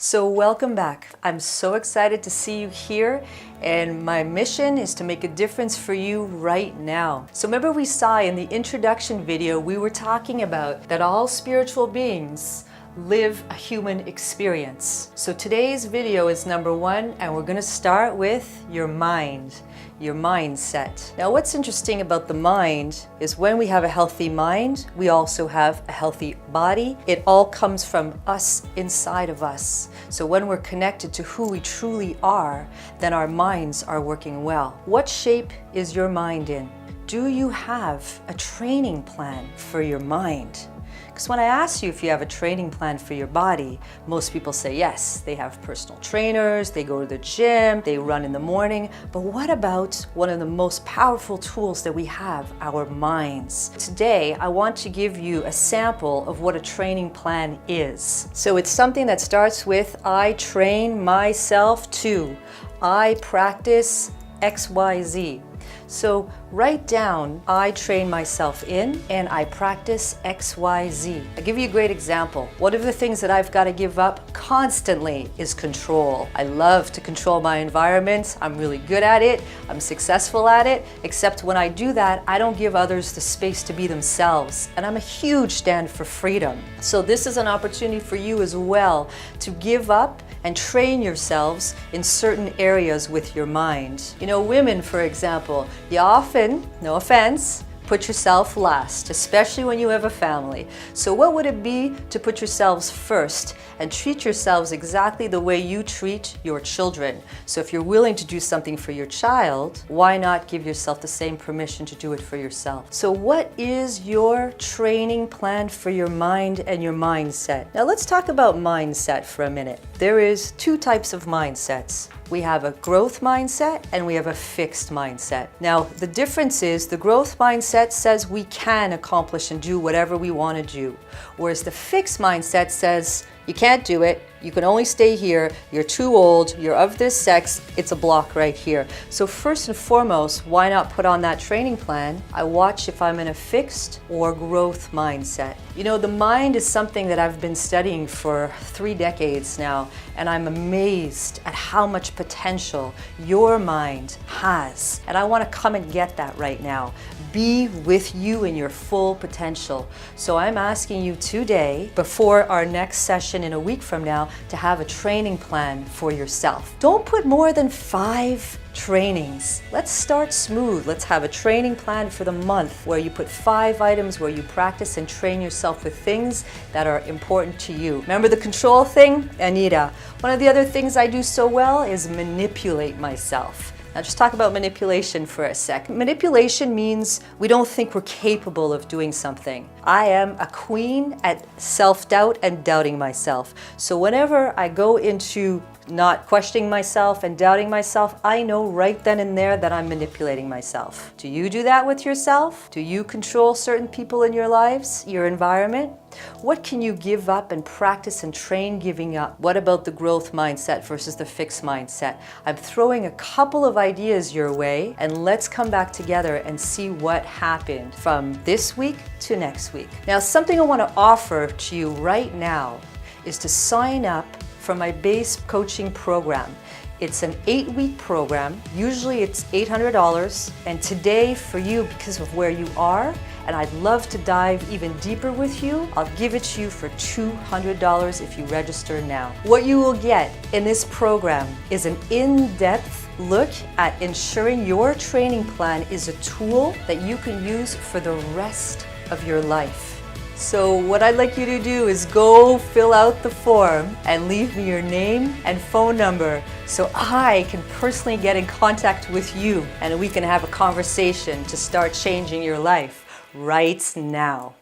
So welcome back. I'm so excited to see you here, and my mission is to make a difference for you right now. So remember, we saw in the introduction video, we were talking about that all spiritual beings live a human experience. So today's video is number 1, and we're going to start with your mind. Your mindset. Now, what's interesting about the mind is when we have a healthy mind, we also have a healthy body. It all comes from us, inside of us. So when we're connected to who we truly are, then our minds are working well. What shape is your mind in? Do you have a training plan for your mind? Because when I ask you if you have a training plan for your body, most people say yes. They have personal trainers, they go to the gym, they run in the morning. But what about one of the most powerful tools that we have, our minds? Today, I want to give you a sample of what a training plan is. So it's something that starts with, I train myself to. I practice XYZ. So write down, I train myself in, and I practice XYZ. I'll give you a great example. One of the things that I've got to give up constantly is control. I love to control my environment. I'm really good at it. I'm successful at it. Except when I do that, I don't give others the space to be themselves. And I'm a huge stand for freedom. So this is an opportunity for you as well to give up and train yourselves in certain areas with your mind. You know, women, for example, you often, no offense, put yourself last, especially when you have a family. So what would it be to put yourselves first and treat yourselves exactly the way you treat your children? So if you're willing to do something for your child, why not give yourself the same permission to do it for yourself? So what is your training plan for your mind and your mindset? Now let's talk about mindset for a minute. There is 2 types of mindsets. We have a growth mindset and we have a fixed mindset. Now, the difference is the growth mindset says we can accomplish and do whatever we want to do, whereas the fixed mindset says you can't do it, you can only stay here, you're too old, you're of this sex, it's a block right here. So first and foremost, why not put on that training plan? I watch if I'm in a fixed or growth mindset. You know, the mind is something that I've been studying for 3 decades now, and I'm amazed at how much potential your mind has. And I want to come and get that right now. Be with you in your full potential. So I'm asking you today, before our next session in a week from now, to have a training plan for yourself. Don't put more than 5 trainings. Let's start smooth. Let's have a training plan for the month where you put 5 items where you practice and train yourself with things that are important to you. Remember the control thing? Anita. One of the other things I do so well is manipulate myself. Now just talk about manipulation for a sec. Manipulation means we don't think we're capable of doing something. I am a queen at self-doubt and doubting myself. So whenever I go into not questioning myself and doubting myself, I know right then and there that I'm manipulating myself. Do you do that with yourself? Do you control certain people in your lives, your environment? What can you give up and practice and train giving up? What about the growth mindset versus the fixed mindset? I'm throwing a couple of ideas your way, and let's come back together and see what happened from this week to next week. Now, something I want to offer to you right now is to sign up for my base coaching program. It's an 8-week program. Usually it's $800, and today for you, because of where you are, and I'd love to dive even deeper with you, I'll give it to you for $200 if you register now. What you will get in this program is an in-depth look at ensuring your training plan is a tool that you can use for the rest of your life. So what I'd like you to do is go fill out the form and leave me your name and phone number so I can personally get in contact with you and we can have a conversation to start changing your life right now.